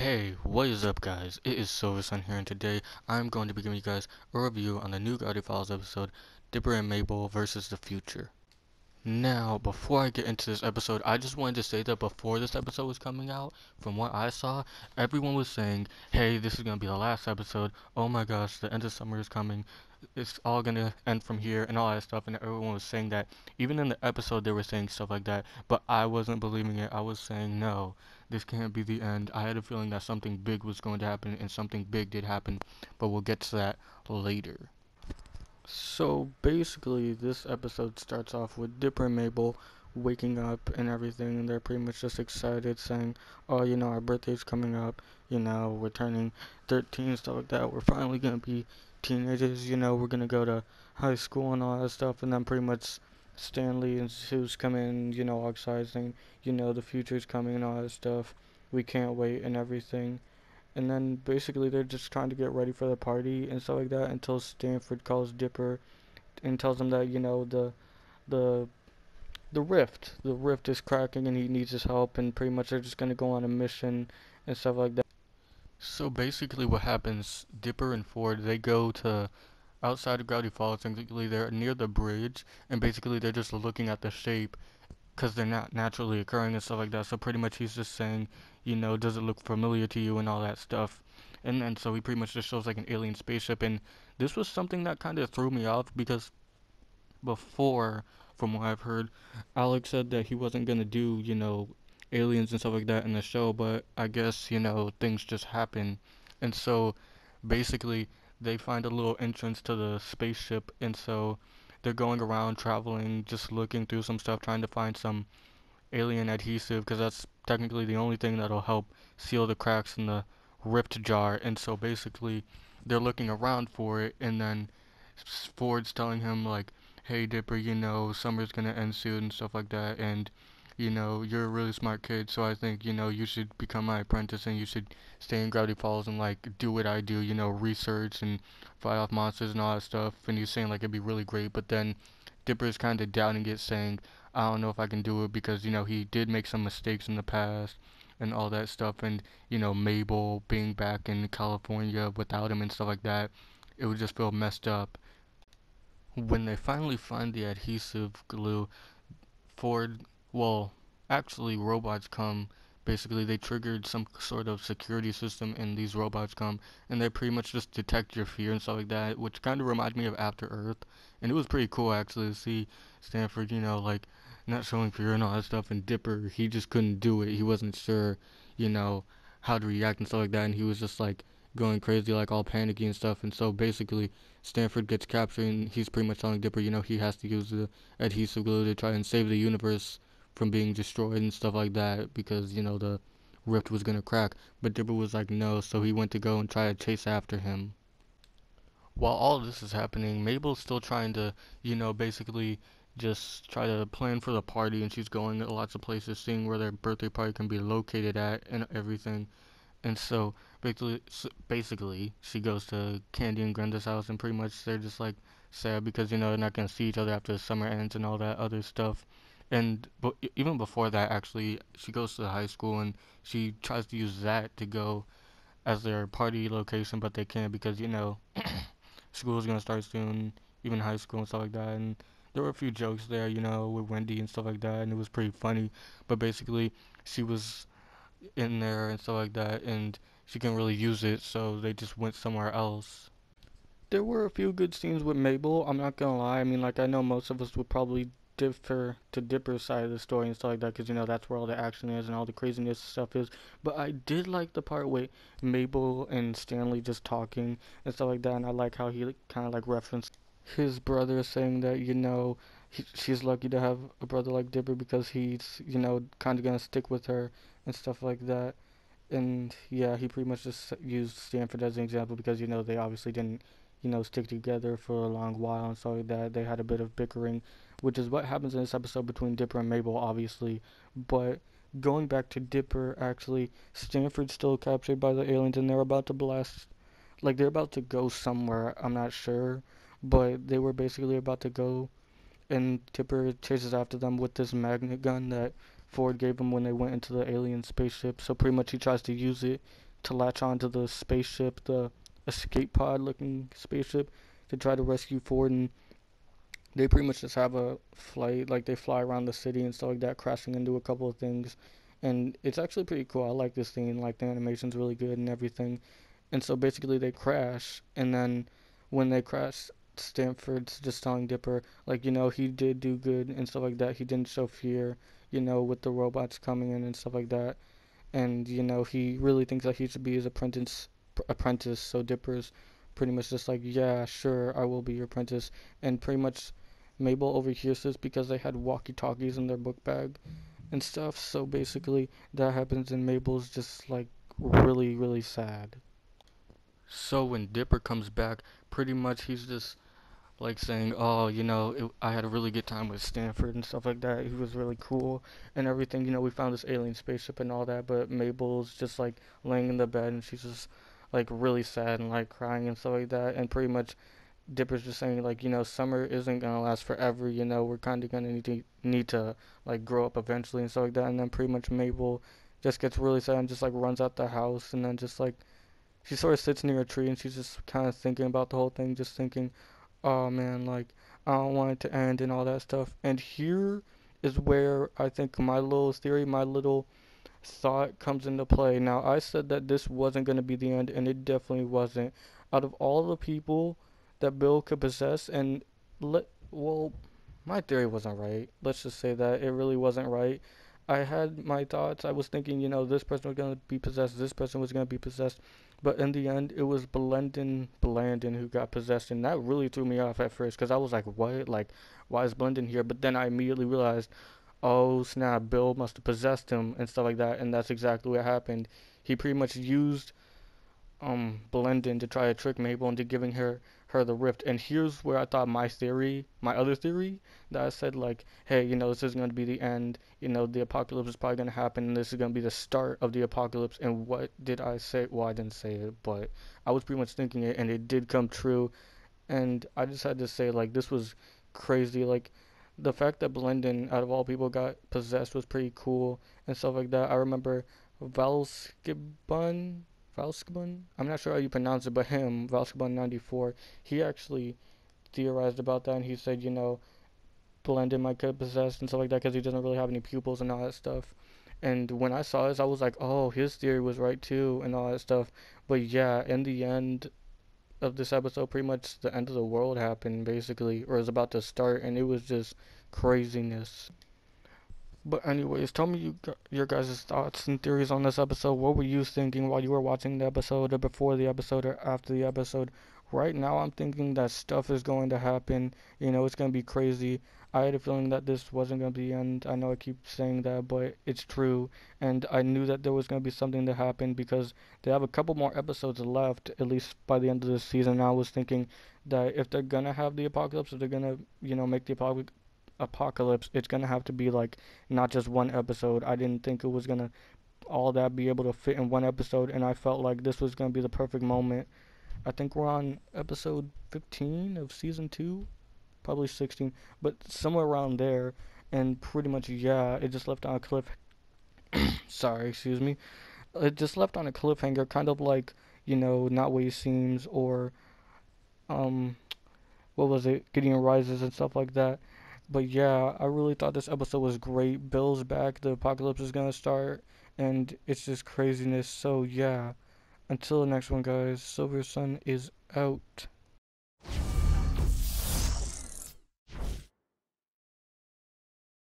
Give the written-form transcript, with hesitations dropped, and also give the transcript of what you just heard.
Hey, what is up guys? It is Silversun here and today I'm going to be giving you guys a review on the new Gravity Falls episode, Dipper and Mabel versus the Future. Now, before I get into this episode, I just wanted to say that before this episode was coming out, from what I saw, everyone was saying, hey, this is going to be the last episode, oh my gosh, the end of summer is coming, it's all going to end from here, and all that stuff, and everyone was saying that. Even in the episode they were saying stuff like that, but I wasn't believing it. I was saying, no, this can't be the end. I had a feeling that something big was going to happen, and something big did happen, but we'll get to that later. So basically, this episode starts off with Dipper and Mabel waking up and everything, and they're pretty much just excited, saying, "Oh, our birthday's coming up. We're turning 13, stuff like that. We're finally gonna be teenagers. We're gonna go to high school and all that stuff." And then pretty much Stanley and Sue's coming, all excited, saying, "The future's coming and all that stuff. We can't wait and everything." And then basically they're just trying to get ready for the party and stuff like that until Stanford calls Dipper and tells him that the the rift is cracking and he needs his help, and pretty much they're just gonna go on a mission and stuff like that. So basically what happens, Dipper and Ford, they go to outside of Gravity Falls. Basically they're near the bridge, and basically they're just looking at the shape because they're not naturally occurring and stuff like that. So pretty much he's just saying, does it look familiar to you and all that stuff. And then so he pretty much just shows like an alien spaceship, and this was something that kind of threw me off because before, from what I've heard, Alex said that he wasn't gonna do, aliens and stuff like that in the show, but I guess, things just happen. And so basically they find a little entrance to the spaceship, and so they're going around traveling, just looking through some stuff, trying to find some alien adhesive, because that's technically the only thing that'll help seal the cracks in the ripped jar. And so basically they're looking around for it, and then Ford's telling him like, "Hey Dipper, summer's gonna end soon and stuff like that, and you're a really smart kid, so I think you should become my apprentice and you should stay in Gravity Falls and like do what I do, research and fight off monsters and all that stuff." And he's saying like it'd be really great, but then Dipper's kind of doubting it, saying, "I don't know if I can do it because he did make some mistakes in the past and all that stuff, and Mabel being back in California without him and stuff like that, it would just feel messed up." When they finally find the adhesive glue, Ford, well, actually robots come. Basically, they triggered some sort of security system, and these robots come, and they pretty much just detect your fear and stuff like that, which kind of reminds me of After Earth. And it was pretty cool actually to see Stanford, like not showing fear and all that stuff, and Dipper, he just couldn't do it. He wasn't sure, you know, how to react and stuff like that, and he was just like going crazy, like all panicky and stuff. And so basically, Stanford gets captured, and he's pretty much telling Dipper, he has to use the adhesive glue to try and save the universe from being destroyed and stuff like that, because the rift was gonna crack. But Dipper was like no, so he went to go and try to chase after him. While all this is happening, Mabel's still trying to, basically just try to plan for the party, and she's going to lots of places, seeing where their birthday party can be located at and everything. And so basically, she goes to Candy and Grenda's house, and pretty much they're just like sad because they're not gonna see each other after the summer ends and all that other stuff. And but even before that, actually, she goes to the high school, and she tries to use that to go as their party location, but they can't because school's gonna start soon, even high school and stuff like that. And there were a few jokes there, with Wendy and stuff like that, and it was pretty funny. But basically, she was in there and stuff like that, and she couldn't really use it, so they just went somewhere else. There were a few good scenes with Mabel, I'm not gonna lie. I mean, like, I know most of us would probably differ to Dipper's side of the story and stuff like that, because, that's where all the action is and all the craziness stuff is. But I did like the part with Mabel and Stanley just talking and stuff like that, and I like how he kind of like referenced his brother, saying that, she's lucky to have a brother like Dipper because he's, kind of gonna stick with her and stuff like that. And yeah, he pretty much just used Stanford as an example because they obviously didn't stick together for a long while, and so that they had a bit of bickering, which is what happens in this episode between Dipper and Mabel, obviously. But going back to Dipper, actually, Stanford's still captured by the aliens, and they're about to blast, like they're about to go somewhere. I'm not sure, but they were basically about to go, and Dipper chases after them with this magnet gun that Ford gave him when they went into the alien spaceship. So pretty much he tries to use it to latch onto the spaceship, the escape pod looking spaceship, to try to rescue Ford. And they pretty much just have a flight, like they fly around the city and stuff like that, crashing into a couple of things. And it's actually pretty cool. I like this scene. Like the animation's really good and everything. And so basically they crash, and then when they crash, Stanford's just telling Dipper, like, he did do good and stuff like that. He didn't show fear, with the robots coming in and stuff like that. And, he really thinks that he should be his apprentice. So Dipper's pretty much just like, yeah, sure, I will be your apprentice. And pretty much Mabel overhears this because they had walkie-talkies in their book bag and stuff. So basically that happens, and Mabel's just like really, really sad. So when Dipper comes back, pretty much he's just like saying, "Oh, I had a really good time with Stanford and stuff like that. He was really cool and everything. We found this alien spaceship and all that." But Mabel's just like laying in the bed, and she's just like really sad and like crying and stuff like that. And pretty much Dipper's just saying like, summer isn't gonna last forever. We're kind of gonna need to like grow up eventually and stuff like that. And then pretty much Mabel just gets really sad and just like runs out the house, and then just like she sort of sits near a tree, and she's just kind of thinking about the whole thing, just thinking, oh man, like I don't want it to end and all that stuff. And here is where I think my little theory, my little thought comes into play. Now, I said that this wasn't going to be the end, and it definitely wasn't. Out of all the people that Bill could possess, and well, my theory wasn't right. Let's just say that it really wasn't right. I had my thoughts. I was thinking, this person was going to be possessed, this person was going to be possessed. But in the end, it was Blandon who got possessed. And that really threw me off at first because I was like, what? Like, why is Blandon here? But then I immediately realized, oh snap, Bill must have possessed him and stuff like that. And that's exactly what happened. He pretty much used Blendon to try to trick Mabel into giving her the rift. And here's where I thought my other theory that I said like, hey, this is going to be the end. The apocalypse is probably going to happen, and this is going to be the start of the apocalypse. And what did I say? Well, I didn't say it, but I was pretty much thinking it, and it did come true. And I just had to say like this was crazy. Like the fact that Blendon, out of all people, got possessed was pretty cool and stuff like that. I remember Valskibun Valskibun? I'm not sure how you pronounce it, but him, Valskibun94, he actually theorized about that, and he said, Blendon might get possessed and stuff like that because he doesn't really have any pupils and all that stuff. And when I saw this, I was like, oh, his theory was right too, and all that stuff. But yeah, in the end of this episode, pretty much the end of the world happened, basically, or was about to start, and it was just craziness. But anyways, tell me your guys' thoughts and theories on this episode. What were you thinking while you were watching the episode, or before the episode, or after the episode? Right now, I'm thinking that stuff is going to happen. It's going to be crazy. I had a feeling that this wasn't going to be the end. I know I keep saying that, but it's true. And I knew that there was going to be something to happen because they have a couple more episodes left, at least by the end of the season. I was thinking that if they're going to have the apocalypse, if they're going to, make the apocalypse, it's gonna have to be like not just one episode. I didn't think it was gonna all that be able to fit in one episode, and I felt like this was gonna be the perfect moment. I think we're on episode 15 of season 2, probably 16, but somewhere around there. And pretty much, yeah, it just left on a cliff. Sorry, excuse me. It just left on a cliffhanger, kind of like not what he seems, or um what was it, Gideon Rises and stuff like that. But yeah, I really thought this episode was great. Bill's back, the apocalypse is gonna start, and it's just craziness. So yeah, until the next one, guys, Silver Sun is out.